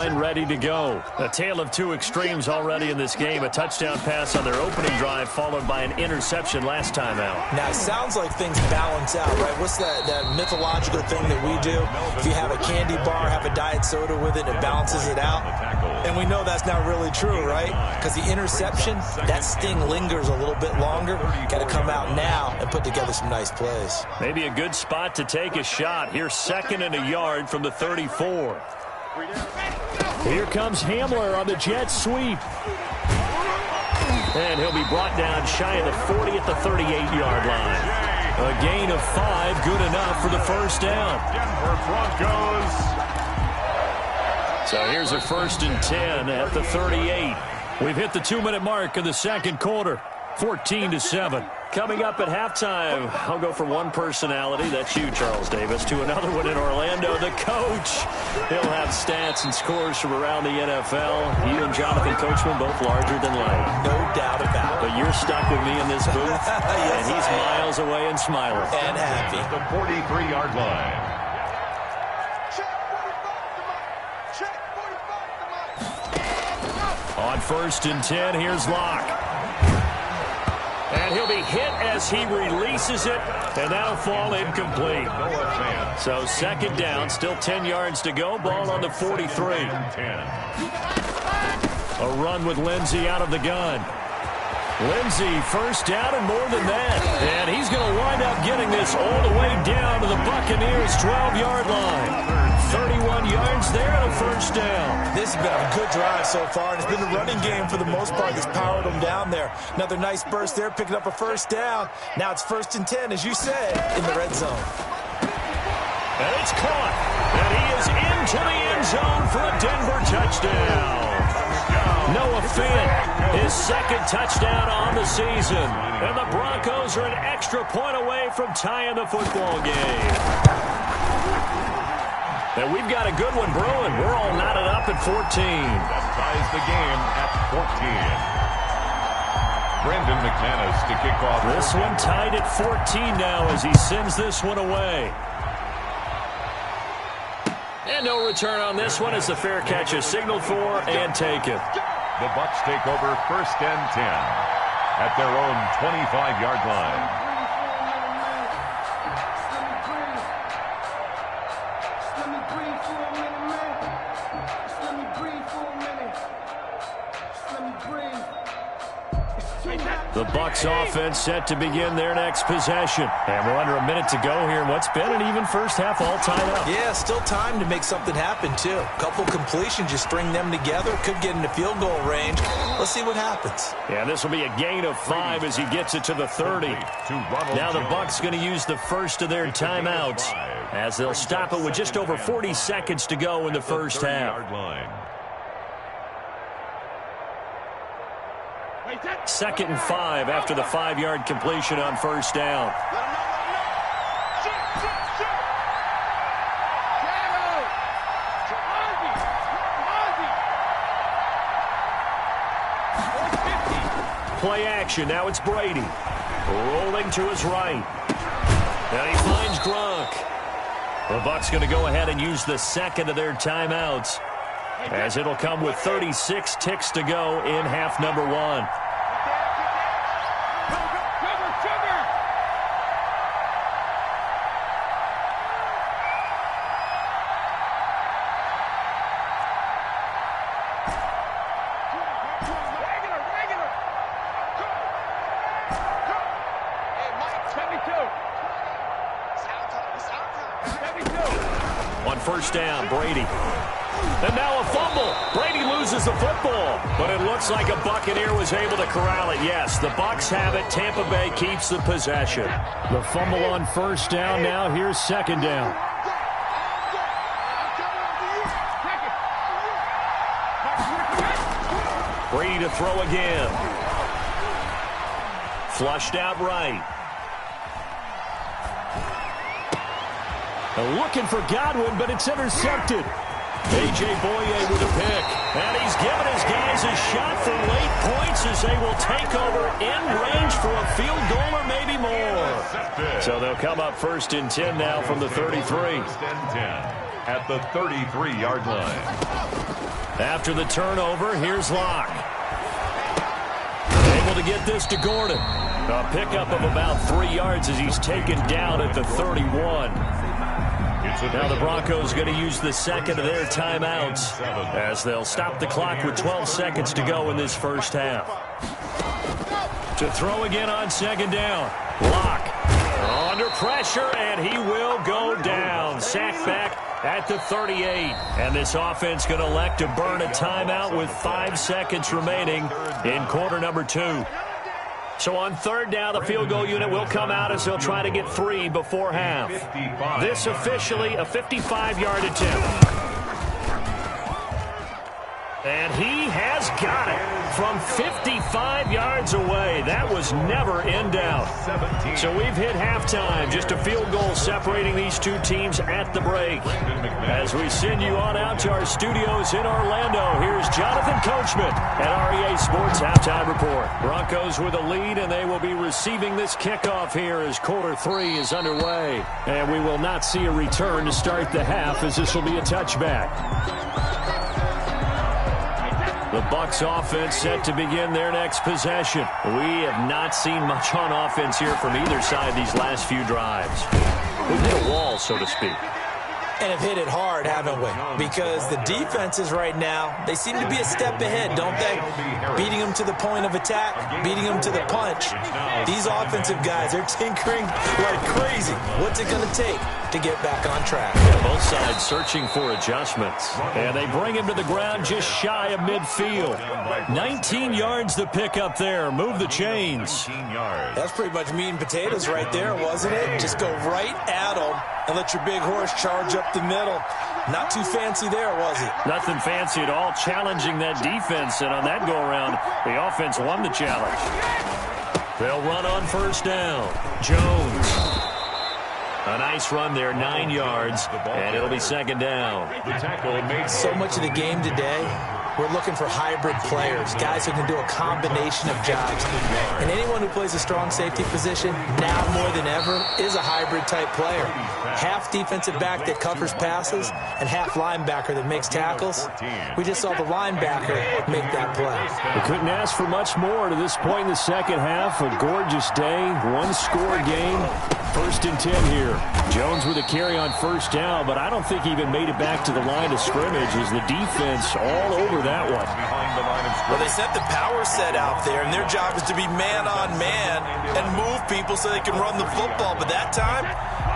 Ready to go. A tale of two extremes already in this game. A touchdown pass on their opening drive followed by an interception last time out. Now, it sounds like things balance out, right? What's that mythological thing that we do? If you have a candy bar, have a diet soda with it, it balances it out. And we know that's not really true, right? Because the interception, that sting lingers a little bit longer. Got to come out now and put together some nice plays. Maybe a good spot to take a shot. Here's 2nd and a yard from the 34. Here comes Hamler on the jet sweep. And he'll be brought down shy of the 40 at the 38-yard line. A gain of 5, good enough for the first down. Denver Broncos. So here's a 1st and 10 at the 38. We've hit the 2-minute mark of the second quarter. 14-7. Coming up at halftime, I'll go from one personality, that's you, Charles Davis, to another one in Orlando, the coach. He'll have stats and scores from around the NFL. You and Jonathan Coachman both larger than life. No doubt about it. But you're stuck with me in this booth, yes, and he's miles away and smiling. And happy. The 43-yard line. On 1st and 10, here's Locke. And he'll be hit as he releases it, and that'll fall incomplete. So 2nd down, still 10 yards to go. Ball on the 43. A run with Lindsey out of the gun. Lindsey, 1st down and more than that. And he's going to wind up getting this all the way down to the Buccaneers' 12-yard line. 31 yards there and a 1st down. This has been a good drive so far, and it's been the running game for the most part that's powered them down there. Another nice burst there, picking up a 1st down. Now it's 1st and 10, as you said, in the red zone. And it's caught. And he is into the end zone for a Denver touchdown. Noah Fant, his 2nd touchdown on the season. And the Broncos are an extra point away from tying the football game. And we've got a good one brewing. We're all knotted up at 14. That ties the game at 14. Brendan McManus to kick off. This one tied at 14 now as he sends this one away. And no return on this one as the fair catch is signaled for and taken. The Bucs take over 1st and 10 at their own 25-yard line. The Bucs offense set to begin their next possession. And we're under a minute to go here in what's been an even first half all tied up. Yeah, still time to make something happen, too. A couple completions, just string them together. Could get into field goal range. Let's see what happens. Yeah, this will be a gain of 5 as he gets it to the 30. Now the Bucs going to use the first of their timeouts as they'll stop it with just over 40 seconds to go in the first half. 2nd and 5 after the 5-yard completion on 1st down. Play action. Now it's Brady. Rolling to his right. And he finds Gronk. The Bucs going to go ahead and use the 2nd of their timeouts, as it'll come with 36 ticks to go in half number 1. On 1st down, Brady. And now a fumble. Brady loses the football, but it looks like a Buccaneer was able to corral it. Yes, the Bucs have it. Tampa Bay keeps the possession. The fumble on 1st down. Now here's 2nd down. Brady to throw again. Flushed out right. Looking for Godwin, but it's intercepted. A.J. Boye with a pick. And he's given his guys a shot for late points as they will take over in range for a field goal or maybe more. So they'll come up 1st and 10 now from the 33. 1st and 10 at the 33-yard line. After the turnover, here's Locke. Able to get this to Gordon. A pickup of about 3 yards as he's taken down at the 31. Now the Broncos going to use the second of their timeouts as they'll stop the clock with 12 seconds to go in this first half. To throw again on second down. Locke under pressure, and he will go down. Sacked back at the 38. And this offense going to elect to burn a timeout with 5 seconds remaining in quarter number 2. So on third down, the field goal unit will come out as they'll try to get 3 before half. This officially a 55-yard attempt. And he has got it from 55 yards away. That was never in doubt. So we've hit halftime. Just a field goal separating these two teams at the break. As we send you on out to our studios in Orlando, here's Jonathan Coachman at REA Sports Halftime Report. Broncos with a lead, and they will be receiving this kickoff here as quarter 3 is underway. And we will not see a return to start the half, as this will be a touchback. The Bucs offense set to begin their next possession. We have not seen much on offense here from either side these last few drives. We've hit a wall, so to speak. And have hit it hard, haven't we? Because the defenses right now, they seem to be a step ahead, don't they? Beating them to the point of attack, beating them to the punch. These offensive guys, they're tinkering like crazy. What's it going to take to get back on track? Yeah, both sides searching for adjustments. And they bring him to the ground just shy of midfield. 19 yards to pick up there. Move the chains. That's pretty much meat and potatoes right there, wasn't it? Just go right at them and let your big horse charge up the middle. Not too fancy there, was it? Nothing fancy at all, challenging that defense. And on that go-around, the offense won the challenge. They'll run on first down. Jones. A nice run there, 9 yards, and it'll be second down. So much of the game today, we're looking for hybrid players, guys who can do a combination of jobs. And anyone who plays a strong safety position, now more than ever, is a hybrid-type player. Half defensive back that covers passes and half linebacker that makes tackles. We just saw the linebacker make that play. We couldn't ask for much more to this point in the second half. A gorgeous day, one-score game. First and 10 here. Jones with a carry on first down, but I don't think he even made it back to the line of scrimmage as the defense all over that one. Well, they sent the power set out there, and their job is to be man-on-man and move people so they can run the football. But that time,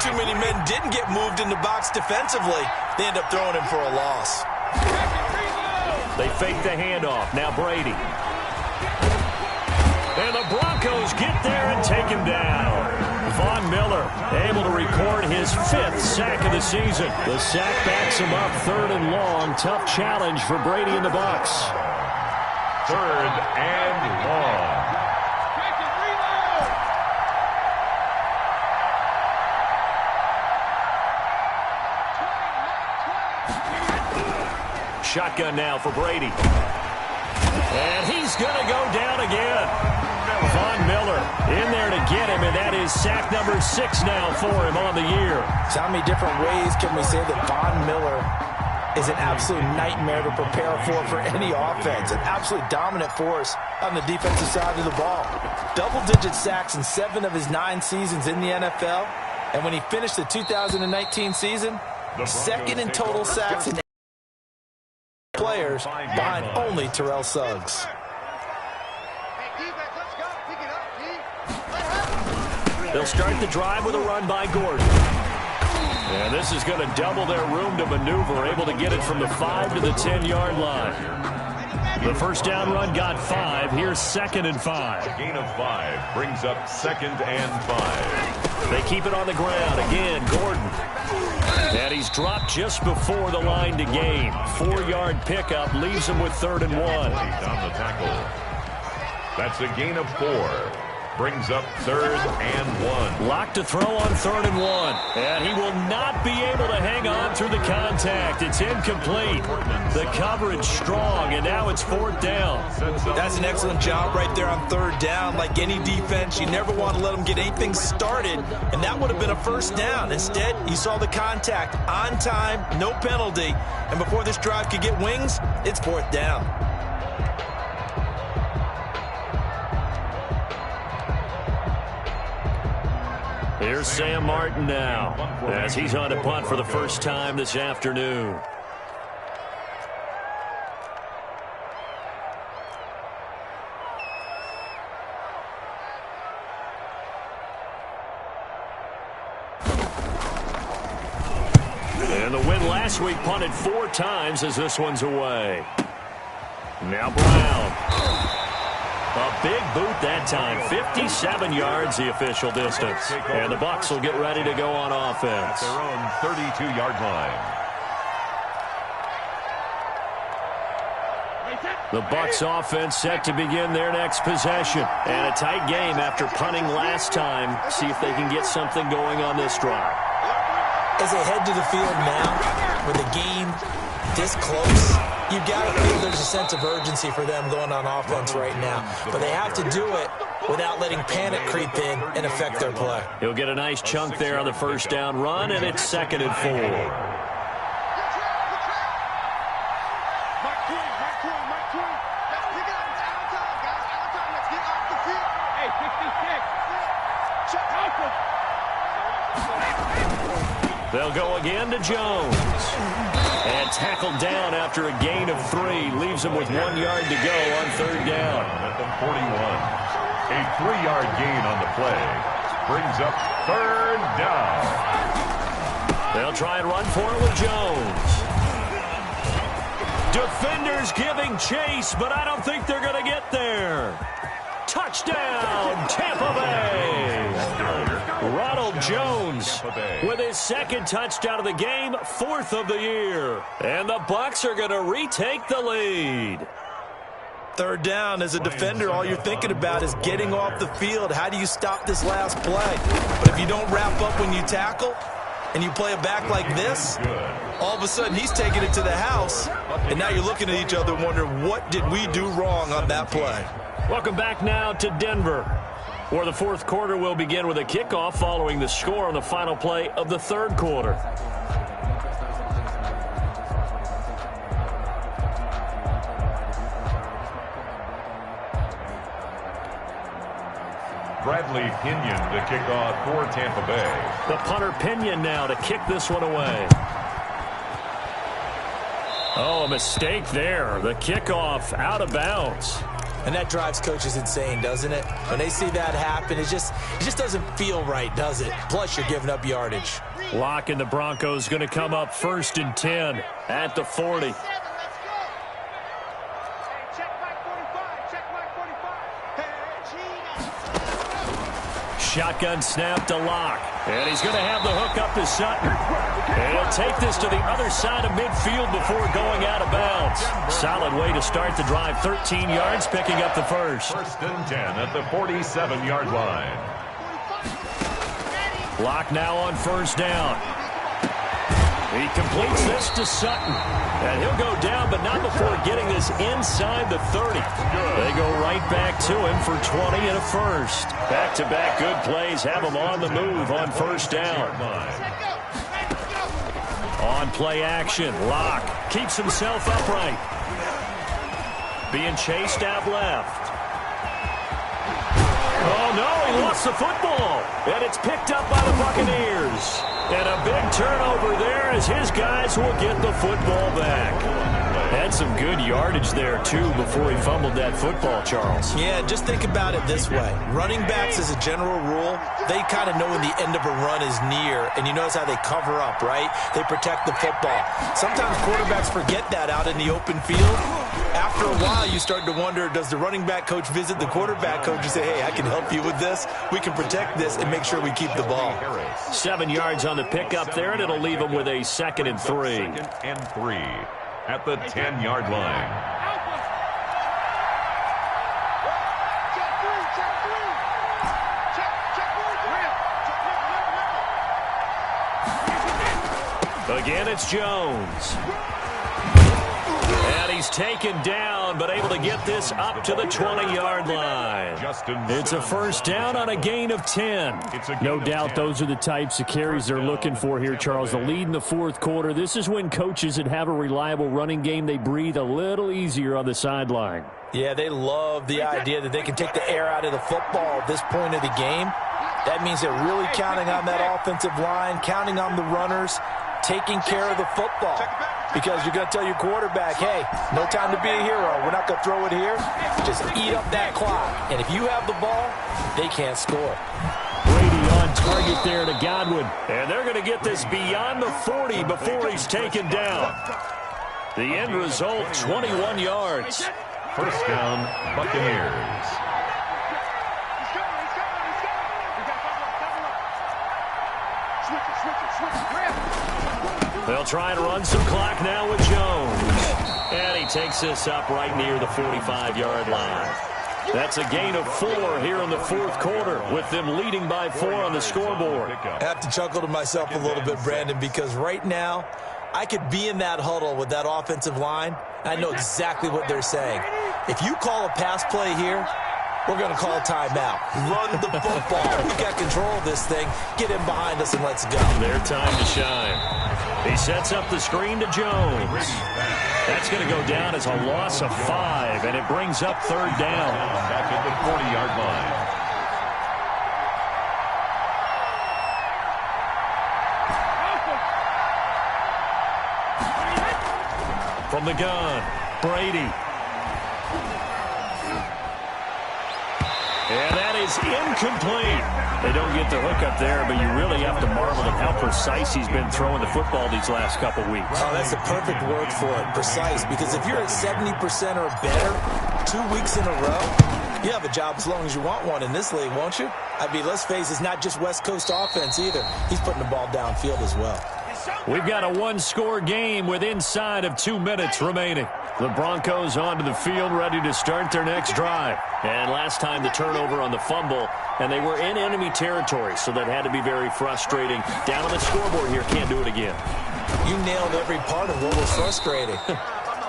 too many men didn't get moved in the box defensively. They end up throwing him for a loss. They fake the handoff. Now Brady. And the Broncos get there and take him down. Von Miller able to record his 5th sack of the season. The sack backs him up, 3rd and long. Tough challenge for Brady and the Bucs. 3rd and long. Shotgun now for Brady. And he's going to go down again. Von Miller in there to get him, and that is sack number 6 now for him on the year. So how many different ways can we say that Von Miller is an absolute nightmare to prepare for any offense? An absolute dominant force on the defensive side of the ball. Double-digit sacks in 7 of his 9 seasons in the NFL. And when he finished the 2019 season, 2nd in total sacks in players behind only Terrell Suggs. They'll start the drive with a run by Gordon. And this is going to double their room to maneuver, able to get it from the 5 to the 10-yard line. The first down run got 5. Here's 2nd and 5. A gain of 5 brings up 2nd and 5. They keep it on the ground. Again, Gordon. And he's dropped just before the line to gain. 4-yard pickup leaves him with 3rd and 1. On the tackle. That's a gain of 4. Brings up 3rd and 1. Lock to throw on 3rd and 1. And he will not be able to hang on through the contact. It's incomplete. The coverage strong, and now it's 4th down. That's an excellent job right there on 3rd down. Like any defense, you never want to let them get anything started, and that would have been a 1st down. Instead, you saw the contact on time, no penalty, and before this drive could get wings, it's 4th down. Here's Sam Martin now, as he's on to punt for the first time this afternoon. And the win last week punted 4 times as this one's away. Now Brown. A big boot that time. 57 yards the official distance. And the Bucs will get ready to go on offense. At their own 32-yard line. The Bucs offense set to begin their next possession. And a tight game after punting last time. See if they can get something going on this drive. As they head to the field now, with the game this close, you've got to feel there's a sense of urgency for them going on offense right now. But they have to do it without letting panic creep in and affect their play. He'll get a nice chunk there on the first down run, and it's 2nd and 4. They'll go again to Jones. And tackled down after a gain of 3. Leaves him with 1 yard to go on 3rd down. At the 41. A 3-yard gain on the play. Brings up 3rd down. They'll try and run for it with Jones. Defenders giving chase, but I don't think they're going to get there. Touchdown, Tampa Bay. Ronald Jones with his 2nd touchdown of the game, 4th of the year. And the Bucs are going to retake the lead. 3rd down, as a defender, all you're thinking about is getting off the field. How do you stop this last play? But if you don't wrap up when you tackle and you play it back like this, all of a sudden he's taking it to the house. And now you're looking at each other wondering, what did we do wrong on that play? Welcome back now to Denver, where the 4th quarter will begin with a kickoff following the score on the final play of the 3rd quarter. Bradley Pinion to kick off for Tampa Bay. The punter Pinion now to kick this one away. Oh, a mistake there. The kickoff out of bounds. And that drives coaches insane, doesn't it? When they see that happen, it just doesn't feel right, does it? Plus, you're giving up yardage. Locke and the Broncos going to come up 1st and 10 at the 40. Shotgun snap to Locke. And he's going to have the hook up to Sutton. And he'll take this to the other side of midfield before going out of bounds. Solid way to start the drive. 13 yards, picking up the first. 1st and 10 at the 47-yard line. Locke now on 1st down. He completes this to Sutton. And he'll go down, but not before getting this inside the 30. They go right back to him for 20 and a first. Back-to-back good plays have him on the move on 1st down. On play action, Locke keeps himself upright. Being chased out left. Oh, no, he lost the football. And it's picked up by the Buccaneers. And a big turnover there as his guys will get the football back. Had some good yardage there, too, before he fumbled that football, Charles. Yeah, just think about it this way. Running backs, as a general rule, they kind of know when the end of a run is near, and you notice how they cover up, right? They protect the football. Sometimes quarterbacks forget that out in the open field. After a while, you start to wonder, does the running back coach visit the quarterback coach and say, hey, I can help you with this? We can protect this and make sure we keep the ball. 7 yards on the pickup there, and it'll leave him with a 2nd and 3. 2nd and 3 at the 10-yard line. Again, it's Jones. And he's taken down, but able to get this up to the 20-yard line. It's a first down on a gain of 10. No doubt those are the types of carries they're looking for here, Charles. The lead in the fourth quarter. This is when coaches that have a reliable running game, they breathe a little easier on the sideline. Yeah, they love the idea that they can take the air out of the football at this point of the game. That means they're really counting on that offensive line, counting on the runners, taking care of the football. Because you're going to tell your quarterback, hey, no time to be a hero. We're not going to throw it here. Just eat up that clock. And if you have the ball, they can't score. Brady on target there to Godwin. And they're going to get this beyond the 40 before he's taken down. The end result, 21 yards. First down, Buccaneers. They'll try and run some clock now with Jones. And he takes this up right near the 45-yard line. That's a gain of 4 here in the fourth quarter, with them leading by 4 on the scoreboard. I have to chuckle to myself a little bit, Brandon, because right now I could be in that huddle with that offensive line. I know exactly what they're saying. If you call a pass play here, we're going to call a timeout. Run the football. We got control of this thing. Get him behind us and let's go. Their time to shine. He sets up the screen to Jones. That's going to go down as a loss of 5, and it brings up third down. Back at the 40-yard line. From the gun, Brady. And that is incomplete. They don't get the hook up there, but you really have to marvel at how precise he's been throwing the football these last couple weeks. Oh, that's a perfect word for it, precise, because if you're at 70% or better 2 weeks in a row, you have a job as long as you want one in this league, won't you? I mean, let's face it, it's not just West Coast offense either. He's putting the ball downfield as well. We've got a one-score game with inside of 2 minutes remaining. The Broncos onto the field, ready to start their next drive. And last time the turnover on the fumble, and they were in enemy territory, so that had to be very frustrating. Down on the scoreboard here, can't do it again. You nailed every part of what was frustrating.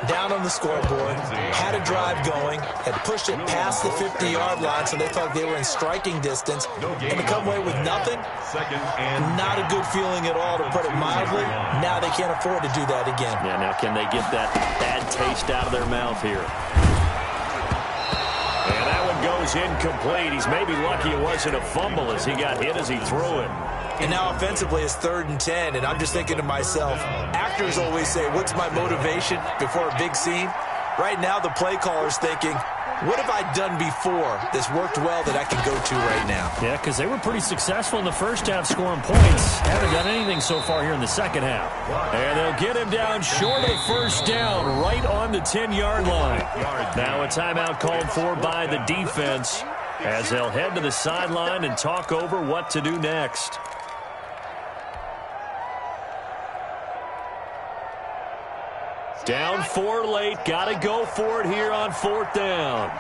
Down on the scoreboard, had a drive going, had pushed it past the 50-yard line, so they thought they were in striking distance, and to come away with nothing, not a good feeling at all, to put it mildly. Now they can't afford to do that again. Yeah, now can they get that bad taste out of their mouth here? And that one goes incomplete. He's maybe lucky it wasn't a fumble as he got hit as he threw it. And now offensively it's 3rd and 10, and I'm just thinking to myself, actors always say, what's my motivation before a big scene? Right now the play caller's thinking, what have I done before that's worked well that I can go to right now? Yeah, because they were pretty successful in the first half scoring points. Haven't done anything so far here in the second half. And they'll get him down short of the first down, right on the 10-yard line. Now a timeout called for by the defense as they'll head to the sideline and talk over what to do next. Down 4 late. Got to go for it here on 4th down.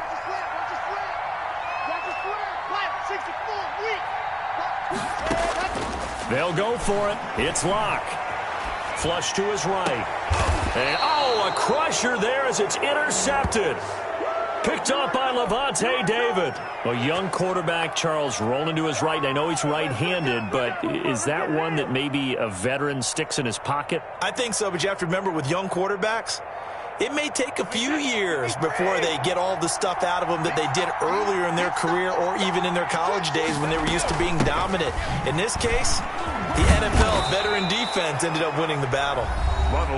They'll go for it. It's Locke. Flush to his right. And, oh, a crusher there as it's intercepted. Picked off by Levante David. A young quarterback, Charles, rolling to his right. I know he's right-handed, but is that one that maybe a veteran sticks in his pocket? I think so, but you have to remember with young quarterbacks, it may take a few years before they get all the stuff out of them that they did earlier in their career or even in their college days when they were used to being dominant. In this case, the NFL veteran defense ended up winning the battle.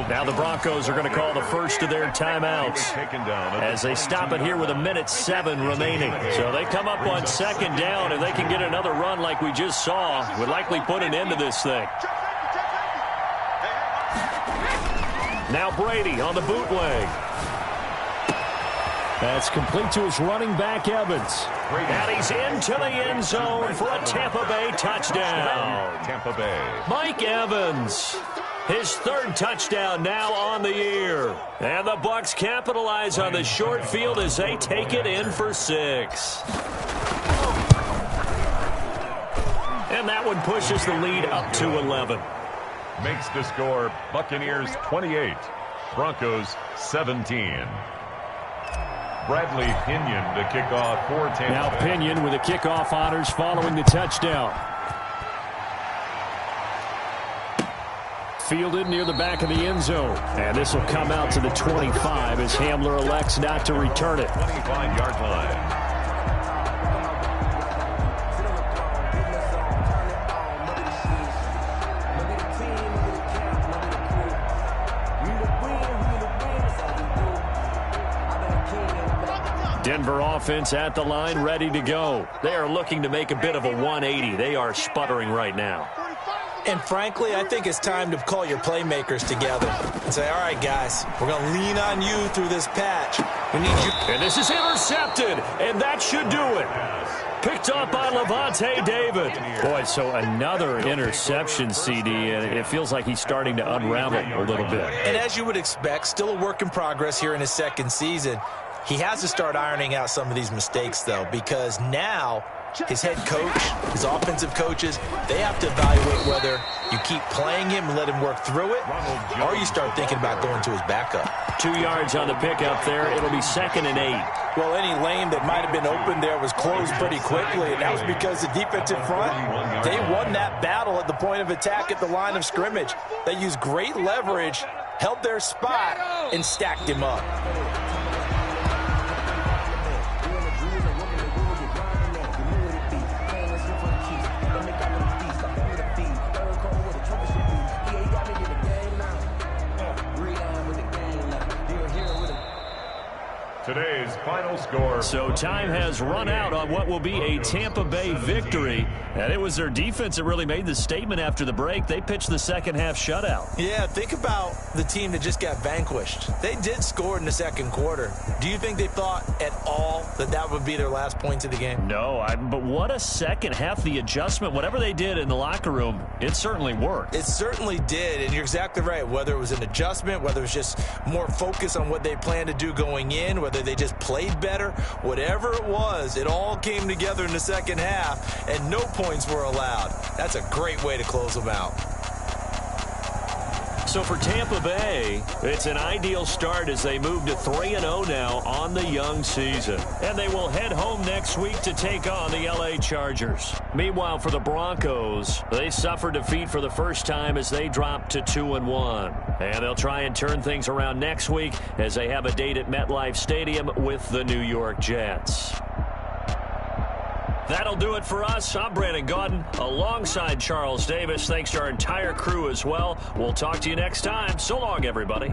Now the Broncos are going to call the first of their timeouts as they stop it here with 1:07 remaining. So they come up on 2nd down. If they can get another run like we just saw, would likely put an end to this thing. Now Brady on the bootleg. That's complete to his running back, Evans. And he's into the end zone for a Tampa Bay touchdown. Tampa Bay. Mike Evans. His 3rd touchdown now on the year. And the Bucs capitalize on the short field as they take it in for 6. And that one pushes the lead up to 11. makes the score Buccaneers 28, Broncos 17. Bradley Pinion to kick off for Tampa Bay. Now Pinion with the kickoff honors following the touchdown. Fielded near the back of the end zone. And this will come out to the 25 as Hamler elects not to return it. 25-yard line. Denver offense at the line, ready to go. They are looking to make a bit of a 180. They are sputtering right now. And frankly, I think it's time to call your playmakers together and say, all right, guys, we're going to lean on you through this patch. We need you. And this is intercepted, and that should do it. Picked up by Levante David. Boy, so another interception, CD, and it feels like he's starting to unravel a little bit. And as you would expect, still a work in progress here in his second season. He has to start ironing out some of these mistakes, though, because now his head coach, his offensive coaches, they have to evaluate whether you keep playing him and let him work through it, or you start thinking about going to his backup. 2 yards on the pickup there. It'll be 2nd and 8. Well, any lane that might have been open there was closed pretty quickly, and that was because the defensive front, they won that battle at the point of attack at the line of scrimmage. They used great leverage, held their spot, and stacked him up. Today's final score. So time has run out on what will be a Tampa Bay victory. And it was their defense that really made the statement after the break. They pitched the second half shutout. Yeah, think about the team that just got vanquished. They did score in the second quarter. Do you think they thought at all that that would be their last points of the game? No, but what a second half. The adjustment, whatever they did in the locker room, it certainly worked. It certainly did, and you're exactly right. Whether it was an adjustment, whether it was just more focus on what they planned to do going in, whether they just played better, whatever it was, it all came together in the second half, and no points were allowed. That's a great way to close them out. So for Tampa Bay, it's an ideal start as they move to 3-0 now on the young season. And they will head home next week to take on the LA Chargers. Meanwhile, for the Broncos, they suffered defeat for the first time as they dropped to 2-1. And they'll try and turn things around next week as they have a date at MetLife Stadium with the New York Jets. That'll do it for us. I'm Brandon Gaudin alongside Charles Davis. Thanks to our entire crew as well. We'll talk to you next time. So long, everybody.